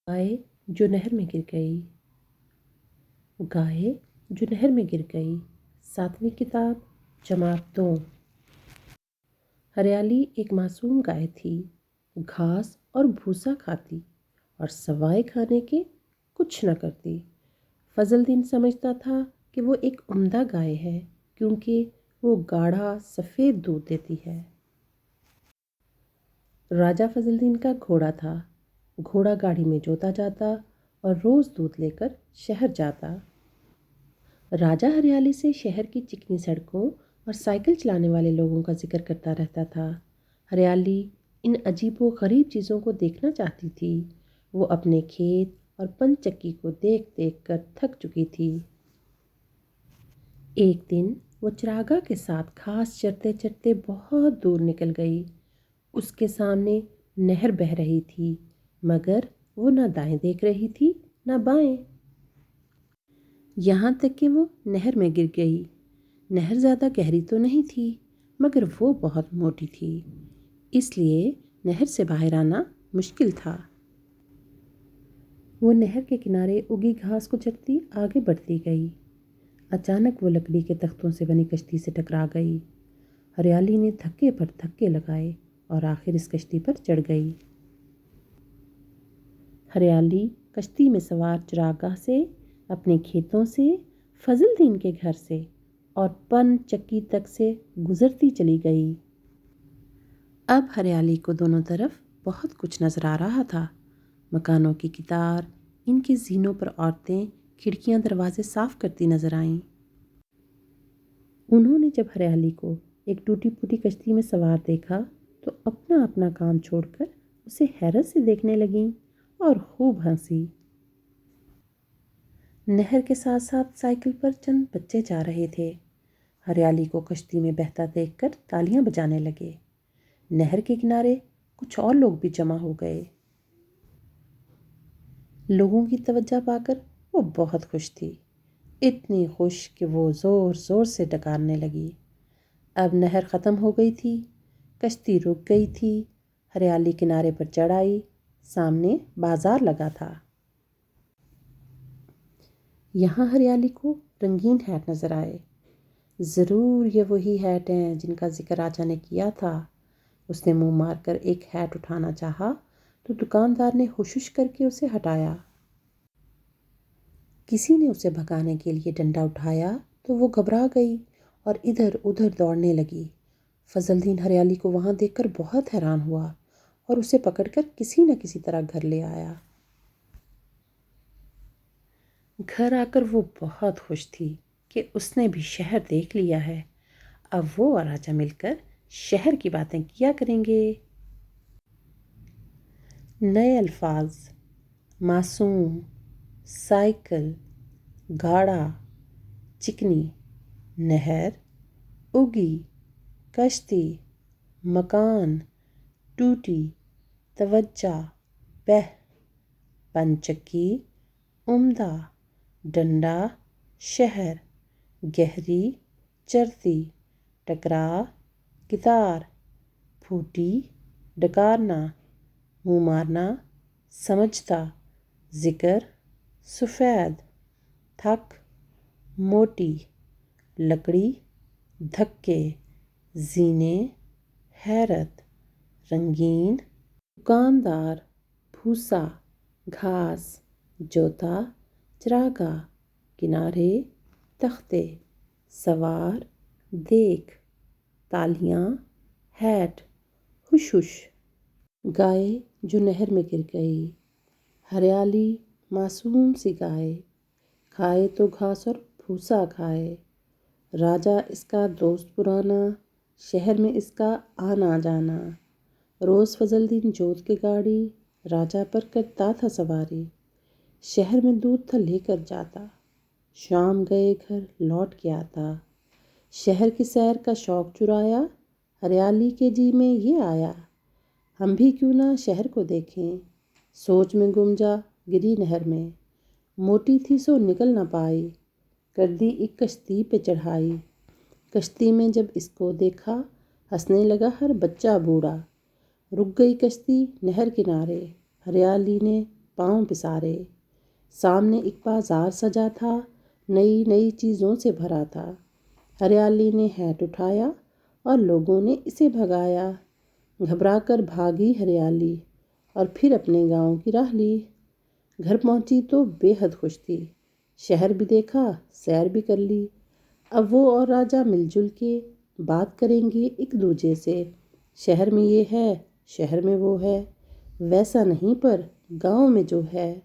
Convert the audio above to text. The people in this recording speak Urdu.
گائے جو نہر میں گر گئی. گائے جو نہر میں گر گئی. 7ویں کتاب جماعت 2. ہریالی ایک معصوم گائے تھی. گھاس اور بھوسا کھاتی اور سوائے کھانے کے کچھ نہ کرتی. فضل دین سمجھتا تھا کہ وہ ایک عمدہ گائے ہے کیونکہ وہ گاڑھا سفید دودھ دیتی ہے. راجہ فضل دین کا گھوڑا تھا. گھوڑا گاڑی میں جوتا جاتا اور روز دودھ لے کر شہر جاتا. راجہ ہریالی سے شہر کی چکنی سڑکوں اور سائیکل چلانے والے لوگوں کا ذکر کرتا رہتا تھا. ہریالی ان عجیب و غریب چیزوں کو دیکھنا چاہتی تھی. وہ اپنے کھیت اور پن چکی کو دیکھ دیکھ کر تھک چکی تھی. ایک دن وہ چراگاہ کے ساتھ گھاس چرتے چرتے بہت دور نکل گئی. اس کے سامنے نہر بہہ رہی تھی مگر وہ نہ دائیں دیکھ رہی تھی نہ بائیں. یہاں تک کہ وہ نہر میں گر گئی. نہر زیادہ گہری تو نہیں تھی مگر وہ بہت موٹی تھی، اس لیے نہر سے باہر آنا مشکل تھا. وہ نہر کے کنارے اگی گھاس کو چرتی آگے بڑھتی گئی. اچانک وہ لکڑی کے تختوں سے بنی کشتی سے ٹکرا گئی. ہریالی نے دھکے پر دھکے لگائے اور آخر اس کشتی پر چڑھ گئی. ہریالی کشتی میں سوار چراگاہ سے، اپنے کھیتوں سے، فضل دین کے گھر سے اور پن چکی تک سے گزرتی چلی گئی. اب ہریالی کو دونوں طرف بہت کچھ نظر آ رہا تھا. مکانوں کی قطار، ان کے زینوں پر عورتیں کھڑکیاں دروازے صاف کرتی نظر آئیں. انہوں نے جب ہریالی کو ایک ٹوٹی پھوٹی کشتی میں سوار دیکھا تو اپنا اپنا کام چھوڑ کر اسے حیرت سے دیکھنے لگیں اور خوب ہنسی. نہر کے ساتھ ساتھ سائیکل پر چند بچے جا رہے تھے. ہریالی کو کشتی میں بہتا دیکھ کر تالیاں بجانے لگے. نہر کے کنارے کچھ اور لوگ بھی جمع ہو گئے. لوگوں کی توجہ پا کر وہ بہت خوش تھی، اتنی خوش کہ وہ زور زور سے ڈکارنے لگی. اب نہر ختم ہو گئی تھی، کشتی رک گئی تھی. ہریالی کنارے پر چڑھ آئی. سامنے بازار لگا تھا. یہاں ہریالی کو رنگین ہیٹ نظر آئے. ضرور یہ وہی ہیٹ ہیں جن کا ذکر راجا نے کیا تھا. اس نے منہ مار کر ایک ہیٹ اٹھانا چاہا تو دکاندار نے ہوش کر کے اسے ہٹایا. کسی نے اسے بھگانے کے لیے ڈنڈا اٹھایا تو وہ گھبرا گئی اور ادھر ادھر دوڑنے لگی. فضل دین ہریالی کو وہاں دیکھ کر بہت حیران ہوا اور اسے پکڑ کر کسی نہ کسی طرح گھر لے آیا. گھر آ کر وہ بہت خوش تھی کہ اس نے بھی شہر دیکھ لیا ہے. اب وہ اور راجا مل کر شہر کی باتیں کیا کریں گے. نئے الفاظ: معصوم، سائیکل، گاڑا، چکنی، نہر، اگی، کشتی، مکان، ٹوٹی، توجہ، بہ، پنچکی، عمدہ، ڈنڈا، شہر، گہری، چرتی، ٹکرا، قطار، پھوٹی، ڈکارنا، منہ مارنا، سمجھتا، ذکر، سفید، تھک، موٹی، لکڑی، دھکے، زینے، حیرت، رنگین، دکاندار، بھوسا، گھاس، جوتا، چراگاہ، کنارے، تختے، سوار، دیکھ، تالیاں، ہیٹ، ہوش ہوش. گائے جو نہر میں گر گئی. ہریالی معصوم سی گائے، کھائے تو گھاس اور بھوسا کھائے. راجا اس کا دوست پرانا، شہر میں اس کا آنا جانا. روز فضل دین جوت کے گاڑی راجا پر کرتا تھا سواری. شہر میں دودھ تھا لے کر جاتا، شام گئے گھر لوٹ کے آتا. شہر کی سیر کا شوق چرایا، ہریالی کے جی میں یہ آیا. ہم بھی کیوں نہ شہر کو دیکھیں. سوچ میں گم جا گری نہر میں، موٹی تھی سو نکل نہ پائی. کر دی ایک کشتی پہ چڑھائی، کشتی میں جب اس کو دیکھا ہنسنے لگا ہر بچہ بوڑھا. رک گئی کشتی نہر کنارے، ہریالی نے پاؤں پسارے۔ سامنے ایک بازار سجا تھا، نئی نئی چیزوں سے بھرا تھا۔ ہریالی نے ہینٹ اٹھایا اور لوگوں نے اسے بھگایا۔ گھبرا کر بھاگی ہریالی اور پھر اپنے گاؤں کی راہ لی۔ گھر پہنچی تو بے حد خوش تھی۔ شہر بھی دیکھا، سیر بھی کر لی۔ اب وہ اور راجا مل جل کے بات کریں گے ایک دوجے سے۔ شہر میں یہ ہے، شہر میں وہ ہے، ویسا نہیں پر گاؤں میں جو ہے